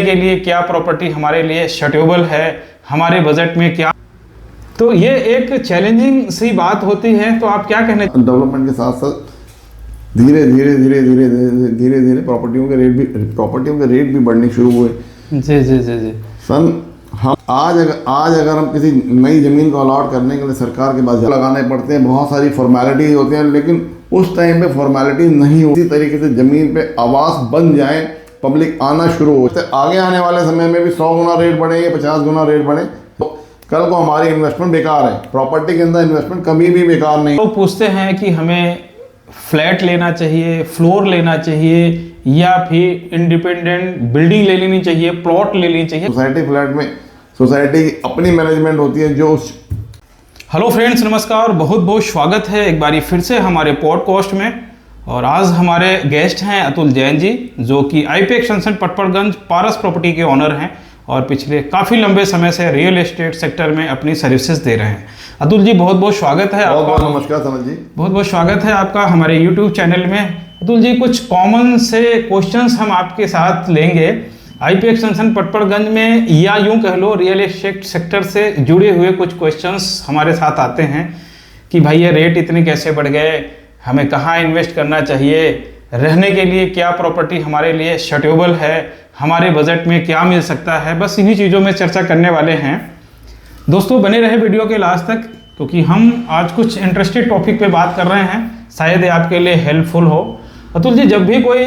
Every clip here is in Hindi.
के लिए क्या प्रॉपर्टी हमारे लिए सूटेबल है, हमारे बजट में क्या। तो ये एक चैलेंजिंग सी बात होती है। तो आप क्या कहना। डेवलपमेंट के साथ साथ धीरे धीरे प्रॉपर्टियों के रेट भी बढ़ने शुरू हुए। जी जी जी जी सन हम आज अगर हम किसी नई ज़मीन को अलॉट करने के लिए सरकार के पास लगाने पड़ते हैं, बहुत सारी फॉर्मेलिटी होती हैं, लेकिन उस टाइम पे फॉर्मेलिटी नहीं होती। इसी तरीके से ज़मीन पे आवास बन जाए, पब्लिक आना शुरू हो, तो आगे आने वाले समय में भी 100 गुना रेट बढ़े या 50 गुना रेट बढ़े, तो कल को हमारी इन्वेस्टमेंट बेकार है। प्रॉपर्टी के अंदर इन्वेस्टमेंट कभी भी बेकार नहीं। तो पूछते हैं कि हमें फ्लैट लेना चाहिए, फ्लोर लेना चाहिए, या फिर इंडिपेंडेंट बिल्डिंग ले लेनी चाहिए, प्लॉट ले लेनी चाहिए। सोसाइटी फ्लैट में सोसाइटी की अपनी मैनेजमेंट होती है जो। हेलो फ्रेंड्स, नमस्कार, बहुत बहुत स्वागत है एक बारी फिर से हमारे पॉडकास्ट में। और आज हमारे गेस्ट हैं अतुल जैन जी, जो कि आईपीएक्स एक्सटेंशन पटपड़गंज पारस प्रॉपर्टी के ऑनर हैं और पिछले काफ़ी लंबे समय से रियल एस्टेट सेक्टर में अपनी सर्विसेज दे रहे हैं। अतुल जी, बहुत बहुत स्वागत है आपका। बहुत नमस्कार समझ जी, बहुत बहुत स्वागत है आपका हमारे यूट्यूब चैनल में। अतुल जी, कुछ कॉमन से क्वेश्चंस हम आपके साथ लेंगे आईपीएक्स एक्सटेंशन पटपड़गंज में, या यूं कह लो रियल एस्टेट सेक्टर से जुड़े हुए कुछ क्वेश्चंस हमारे साथ आते हैं कि भाई ये रेट इतने कैसे बढ़ गए, हमें कहाँ इन्वेस्ट करना चाहिए, रहने के लिए क्या प्रॉपर्टी हमारे लिए सूटेबल है, हमारे बजट में क्या मिल सकता है। बस इन्हीं चीज़ों में चर्चा करने वाले हैं। दोस्तों बने रहे वीडियो के लास्ट तक, क्योंकि हम आज कुछ इंटरेस्टेड टॉपिक पे बात कर रहे हैं, शायद ये आपके लिए हेल्पफुल हो। अतुल जी, जब भी कोई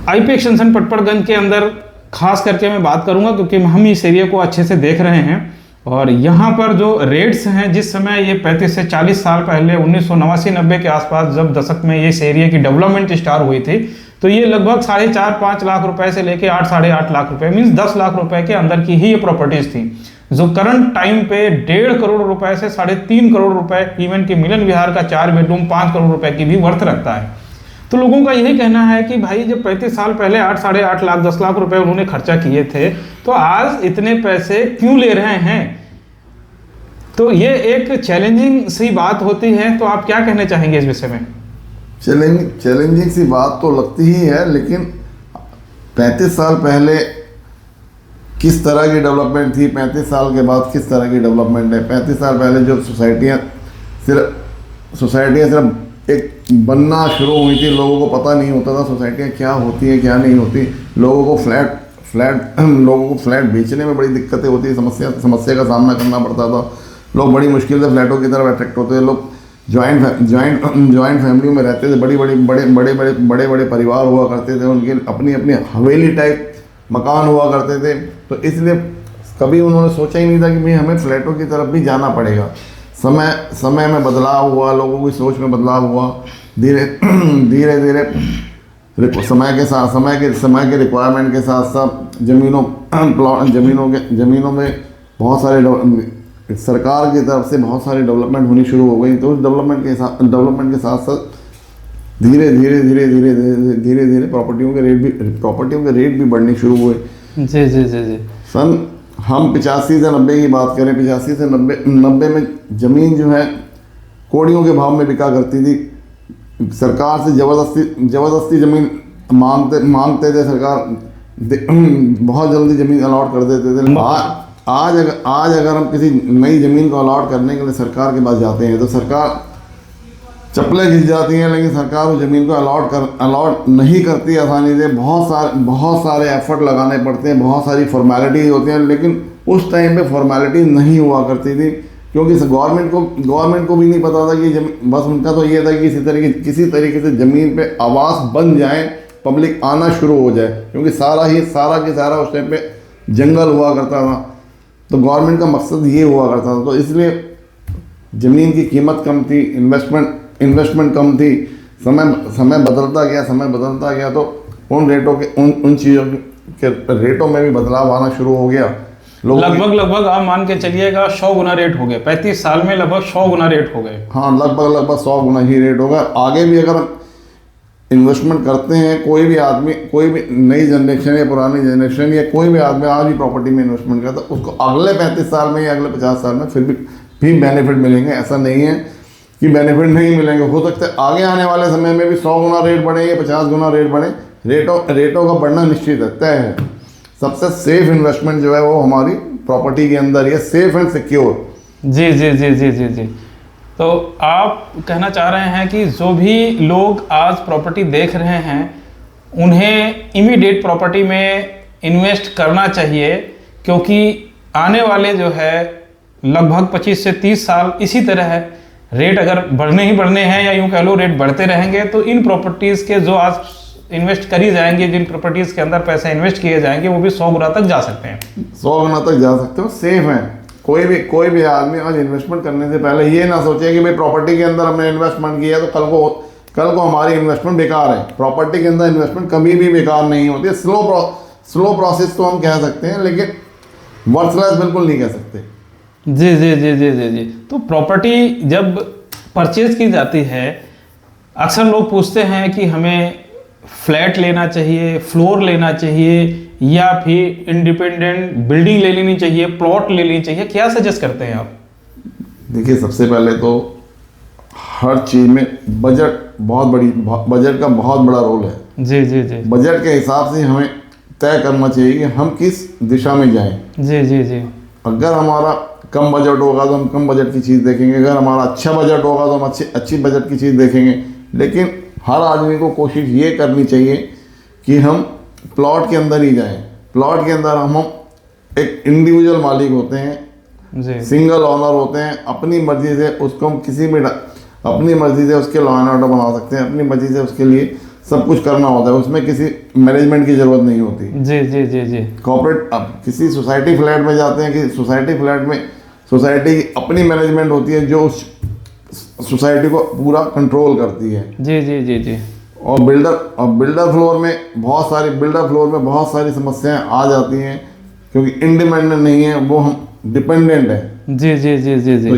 आईपीएक्स एक्सटेंशन पटपड़गंज के अंदर खास करके मैं बात करूंगा, क्योंकि हम इस एरिया को अच्छे से देख रहे हैं, और यहाँ पर जो रेट्स हैं, जिस समय ये 35 से 40 साल पहले 1989-90 के आसपास जब दशक में इस एरिया की डेवलपमेंट स्टार्ट हुई थी, तो ये लगभग 4.5-5 लाख रुपए से लेके 8-8.5 लाख रुपए, मीन्स 10 लाख रुपए के अंदर की ही ये प्रॉपर्टीज थी, जो करंट टाइम पे 1.5 करोड़ रुपए से 3.5 करोड़ रुपए, इवन कि मिलन विहार का 4 बेडरूम 5 करोड़ रुपए की भी वर्थ रखता है। तो लोगों का यही कहना है कि भाई जब 35 साल पहले 8-8.5 लाख 10 लाख रुपए उन्होंने खर्चा किए थे, तो आज इतने पैसे क्यों ले रहे हैं। तो ये एक चैलेंजिंग सी बात होती है। तो आप क्या कहना चाहेंगे इस विषय में। चैलेंजिंग सी बात तो लगती ही है, लेकिन 35 साल पहले किस तरह की डेवलपमेंट थी, 35 साल के बाद किस तरह की डेवलपमेंट है। 35 साल पहले जो सोसाइटियाँ सिर्फ एक बनना शुरू हुई थी, लोगों को पता नहीं होता था सोसाइटियाँ क्या होती हैं क्या नहीं होती। लोगों को फ्लैट बेचने में बड़ी दिक्कतें होती है, समस्या का सामना करना पड़ता था। लोग बड़ी मुश्किल से फ्लैटों की तरफ अट्रैक्ट होते थे। लोग जॉइंट फैमिलियों में रहते थे, बड़े बड़े परिवार हुआ करते थे, उनके अपनी हवेली टाइप मकान हुआ करते थे। तो इसलिए कभी उन्होंने सोचा ही नहीं था कि भाई हमें फ्लैटों की तरफ भी जाना पड़ेगा। समय में बदलाव हुआ, लोगों की सोच में बदलाव हुआ, धीरे समय के रिक्वायरमेंट के साथ साथ ज़मीनों में बहुत सारे सरकार की तरफ से बहुत सारी डेवलपमेंट होनी शुरू हो गई। तो उस डेवलपमेंट के साथ साथ धीरे धीरे प्रॉपर्टियों के रेट भी बढ़ने शुरू हुए। जी जी जी जी सन हम 85 से 90 की बात करें, 85 से 90 में ज़मीन जो है कोड़ियों के भाव में बिका करती थी। सरकार से ज़बरदस्ती ज़मीन मांगते थे, सरकार बहुत जल्दी ज़मीन अलॉट कर देते थे। आज अगर हम किसी नई ज़मीन को अलॉट करने के लिए सरकार के पास जाते हैं, तो सरकार चप्पलें घिस जाती हैं, लेकिन सरकार उस ज़मीन को अलॉट नहीं करती आसानी से। बहुत सारे एफर्ट लगाने पड़ते हैं, बहुत सारी फॉर्मेलिटी होती हैं, लेकिन उस टाइम पे फॉर्मेलिटी नहीं हुआ करती थी, क्योंकि गवर्नमेंट को भी नहीं पता था कि बस उनका तो ये था कि किसी तरीके से ज़मीन पे आवास बन जाए, पब्लिक आना शुरू हो जाए, क्योंकि सारा उस टाइम पे जंगल हुआ करता था। तो गवर्नमेंट का मकसद ये हुआ करता था। तो इसलिए ज़मीन की कीमत कम थी, इन्वेस्टमेंट कम थी। समय बदलता गया तो उन चीज़ों के रेटों में भी बदलाव आना शुरू हो गया। लगभग आप मान के चलिएगा 100 गुना रेट हो गए। 35 साल में लगभग 100 गुना रेट हो गए। हाँ, लगभग 100 गुना ही रेट होगा। आगे भी अगर इन्वेस्टमेंट करते हैं, कोई भी आदमी, कोई भी नई जनरेशन या पुरानी जनरेशन या कोई भी आदमी आज भी प्रॉपर्टी में इन्वेस्टमेंट करता है, उसको अगले 35 साल में या अगले 50 साल में फिर भी बेनिफिट मिलेंगे। ऐसा नहीं है कि बेनिफिट नहीं मिलेंगे। हो सकता है आगे आने वाले समय में भी 100 गुना रेट बढ़े या 50 गुना रेट बढ़े, रेटों का बढ़ना निश्चित है, तय है। सबसे सेफ इन्वेस्टमेंट जो है वो हमारी प्रॉपर्टी के अंदर ही है, सेफ एंड सिक्योर। जी जी जी जी जी जी। तो आप कहना चाह रहे हैं कि जो भी लोग आज प्रॉपर्टी देख रहे हैं उन्हें इमीडिएट प्रॉपर्टी में इन्वेस्ट करना चाहिए, क्योंकि आने वाले जो है लगभग 25 से 30 साल इसी तरह है, रेट अगर बढ़ने ही बढ़ने हैं या यूं कह लो रेट बढ़ते रहेंगे, तो इन प्रॉपर्टीज़ के जो आज इन्वेस्ट करी जाएंगे, जिन प्रॉपर्टीज़ के अंदर पैसे इन्वेस्ट किए जाएंगे, वो भी 100 गुना तक जा सकते हैं। 100 गुना तक जा सकते हो, सेफ है। कोई भी आदमी आज इन्वेस्टमेंट करने से पहले ये ना सोचे कि भाई प्रॉपर्टी के अंदर हमने इन्वेस्टमेंट किया तो कल को हमारी इन्वेस्टमेंट बेकार है। प्रॉपर्टी के अंदर इन्वेस्टमेंट कभी भी बेकार नहीं होती है। स्लो प्रोसेस तो हम कह सकते हैं, लेकिन वर्थलेस बिल्कुल नहीं कह सकते। जी जी जी जी जी जी। तो प्रॉपर्टी जब परचेज की जाती है, अक्सर लोग पूछते हैं कि हमें फ्लैट लेना चाहिए, फ्लोर लेना चाहिए, या फिर इंडिपेंडेंट बिल्डिंग ले लेनी चाहिए, प्लॉट ले लेनी चाहिए, क्या सजेस्ट करते हैं आप? देखिए, सबसे पहले तो हर चीज़ में बजट बजट का बहुत बड़ा रोल है। जी जी जी। बजट के हिसाब से हमें तय करना चाहिए कि हम किस दिशा में जाएं। जी जी जी। अगर हमारा कम बजट होगा तो हम कम बजट की चीज़ देखेंगे, अगर हमारा अच्छा बजट होगा तो हम अच्छी बजट की चीज़ देखेंगे। लेकिन हर आदमी को कोशिश ये करनी चाहिए कि हम प्लॉट के अंदर ही जाएं। प्लॉट के अंदर हम एक इंडिविजुअल मालिक होते हैं, सिंगल ओनर होते हैं। अपनी मर्जी से उसको हम अपनी मर्जी से उसके लॉ एंड ऑर्डर बना सकते हैं, अपनी मर्जी से उसके लिए सब कुछ करना होता है, उसमें किसी मैनेजमेंट की ज़रूरत नहीं होती। जी जी जी जी। कॉर्पोरेट, अब किसी सोसाइटी फ्लैट में जाते हैं कि सोसाइटी फ्लैट में सोसाइटी की अपनी मैनेजमेंट होती है जो उस सोसाइटी को पूरा कंट्रोल करती है। जी जी जी जी। और बिल्डर फ्लोर में बहुत सारी समस्याएं आ जाती हैं, क्योंकि इंडिपेंडेंट नहीं है वो, हम डिपेंडेंट है। जी जी जी जी जी।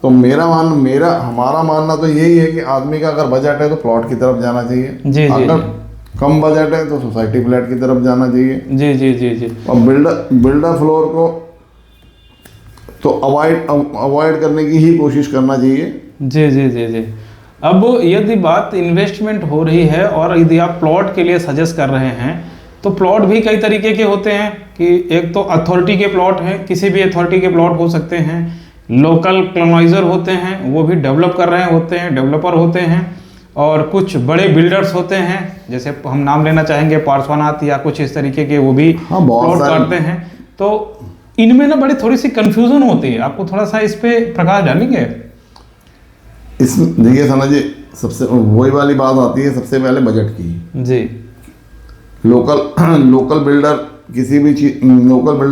तो हमारा मानना तो यही है कि आदमी का अगर बजट है तो प्लॉट की तरफ जाना चाहिए। जी जी। अगर कम बजट है तो सोसाइटी फ्लैट की तरफ जाना चाहिए। जी जी जी जी। और बिल्डर फ्लोर को तो अवॉइड करने की ही कोशिश करना चाहिए। जी जी जी जी। अब यदि बात इन्वेस्टमेंट हो रही है और यदि आप प्लॉट के लिए सजेस्ट कर रहे हैं, तो प्लॉट भी कई तरीके के होते हैं कि एक तो अथॉरिटी के प्लॉट हैं, किसी भी अथॉरिटी के प्लॉट हो सकते हैं, लोकल कॉलोनाइजर होते हैं, वो भी डेवलप कर रहे होते हैं, डेवलपर होते हैं, और कुछ बड़े बिल्डर्स होते हैं, जैसे हम नाम लेना चाहेंगे पार्श्वनाथ या कुछ इस तरीके के, वो भी प्लॉट काटते हैं। तो इनमें ना बड़ी थोड़ी सी कंफ्यूजन होती है, आपको थोड़ा सा इस पे प्रकाश डालेंगे? देखिए सना जी, सबसे वही वाली बात आती है सबसे पहले बजट की। जी। लोकल बिल्डर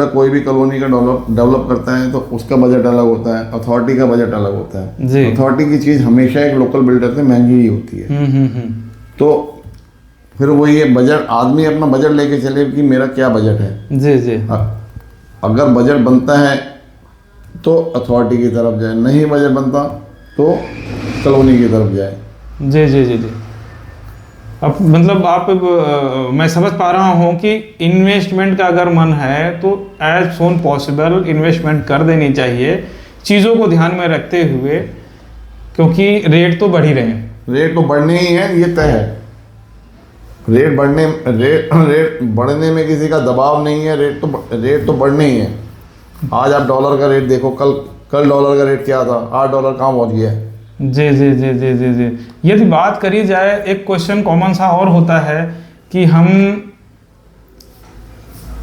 कोई भी कॉलोनी का डेवलप करता है तो उसका बजट अलग होता है, अथॉरिटी का बजट अलग होता है। जी। अथॉरिटी की चीज़ हमेशा एक लोकल बिल्डर से महंगी ही होती है। तो फिर वो ये बजट, आदमी अपना बजट लेके चले कि मेरा क्या बजट है। जी जी। अगर बजट बनता है तो अथॉरिटी की तरफ जाए, नहीं बजट बनता तो कॉलोनी की तरफ जाए। जी जी जी जी। अब मतलब मैं समझ पा रहा हूँ कि इन्वेस्टमेंट का अगर मन है तो एज सोन पॉसिबल इन्वेस्टमेंट कर देनी चाहिए, चीज़ों को ध्यान में रखते हुए, क्योंकि रेट तो बढ़ ही रहे हैं। रेट तो बढ़ने ही है, ये तय है। रेट बढ़ने में किसी का दबाव नहीं है, रेट तो बढ़ने ही है। आज आप डॉलर का रेट देखो, कल डॉलर का रेट क्या था, $8 कहाँ पहुँच गया है। जी जी जी जी जी जी। यदि बात करी जाए, एक क्वेश्चन कॉमन सा और होता है कि हम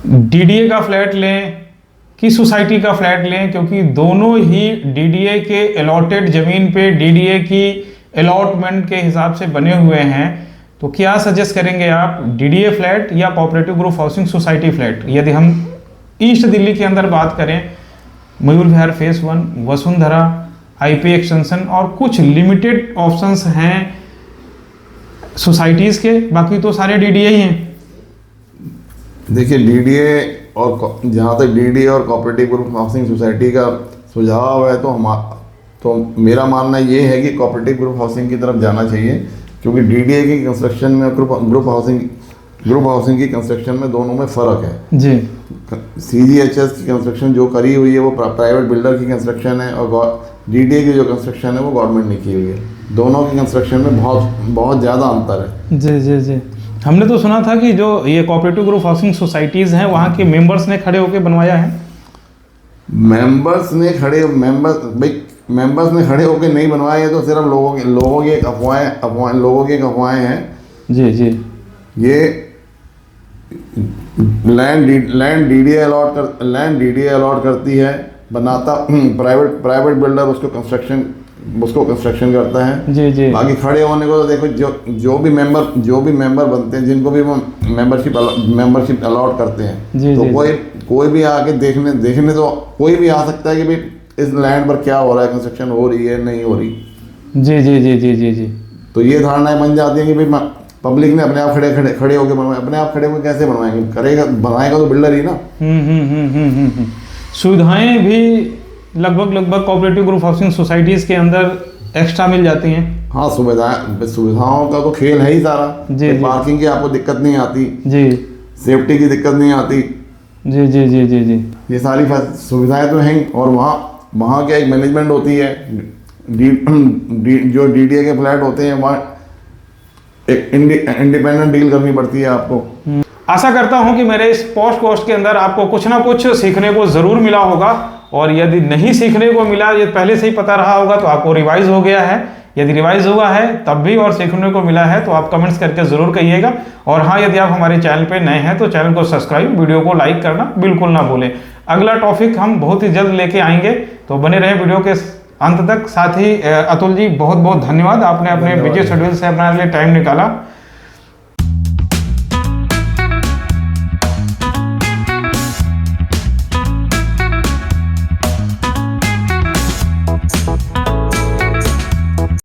डीडीए का फ्लैट लें कि सोसाइटी का फ्लैट लें, क्योंकि दोनों ही डीडीए के अलॉटेड ज़मीन पे डीडीए की अलॉटमेंट के हिसाब से बने हुए हैं। तो क्या सजेस्ट करेंगे आप, डीडीए फ्लैट या cooperative group housing society flat? यदि हम ईस्ट दिल्ली के अंदर बात करें, Mayur Vihar face 1, Vasundhara, IP extension और कुछ लिमिटेड ऑप्शंस हैं सोसाइटीज़ के, बाकी तो सारे डीडीए ही हैं। देखिए, डीडीए और जहाँ तक डीडीए और कोऑपरेटिव ग्रुप हाउसिंग सोसाइटी का सुझाव है तो मेरा मानना ये है कि कोऑपरेटिव ग्रुप हाउसिंग की तरफ जाना चाहिए, क्योंकि डीडीए की कंस्ट्रक्शन में ग्रुप हाउसिंग की कंस्ट्रक्शन में दोनों में फ़र्क है। जी। सीजीएचएस की कंस्ट्रक्शन जो करी हुई है वो प्राइवेट बिल्डर की कंस्ट्रक्शन है, और डीडीए की जो कंस्ट्रक्शन है वो गवर्नमेंट ने की हुई है। दोनों की कंस्ट्रक्शन में बहुत ज़्यादा अंतर है। जी जी जी। हमने तो सुना था कि जो ये कोऑपरेटिव ग्रुप हाउसिंग सोसाइटीज हैं वहाँ के मेंबर्स ने खड़े होकर बनवाया है। मेंबर्स ने खड़े होकर नहीं बनवाया, ये तो सिर्फ लोगों की एक अफवाहें हैं। जी जी। ये लैंड डीडीए अलॉट करती है, बनाता प्राइवेट बिल्डर उसको कंस्ट्रक्शन करता है। जी जी। बाकी खड़े होने को तो देखो, जो भी मेंबर बनते हैं, जिनको भी वो मेंबरशिप अलॉट करते हैं, जी, तो जी, कोई भी आके देखने तो कोई भी आ सकता है कि भाई इस लैंड पर क्या हो रहा है, कंस्ट्रक्शन हो रही है नहीं हो रही। जी जी जी जी जी जी। तो ये धारणाएं बन जाती हैं कि भाई पब्लिक ने अपने आप खड़े होकर बनवाए। अपने आप खड़े होकर कैसे बनवाएंगे? बनाएगा तो बिल्डर ही ना। सुविधाएं भी लगभग कोऑपरेटिव ग्रुप हाउसिंग सोसाइटीज के अंदर एक्स्ट्रा मिल जाती हैं। हाँ, सुविधाओं का तो खेल है ही सारा। जी, जी। पार्किंग की आपको दिक्कत नहीं आती जी, सेफ्टी की दिक्कत नहीं आती जी जी जी जी जी। ये सारी सुविधाएं तो हैं। और वहाँ क्या एक मैनेजमेंट होती है, जो डीडीए के फ्लैट होते हैं वहाँ एक इंडिपेंडेंट डील करनी पड़ती है आपको। आशा करता हूं कि मेरे इस पॉडकास्ट के अंदर आपको कुछ ना कुछ सीखने को जरूर मिला होगा, और यदि नहीं सीखने को मिला, ये पहले से ही पता रहा होगा तो आपको रिवाइज हो गया है। यदि रिवाइज हुआ है तब भी और सीखने को मिला है तो आप कमेंट्स करके जरूर कहिएगा। और हाँ, यदि आप हमारे चैनल पे नए हैं तो चैनल को सब्सक्राइब, वीडियो को लाइक करना बिल्कुल ना भूलें। अगला टॉपिक हम बहुत ही जल्द लेके आएंगे, तो बने रहे वीडियो के अंत तक। साथ ही अतुल जी बहुत बहुत धन्यवाद, आपने अपने बिजी शेड्यूल से अपने लिए टाइम निकाला।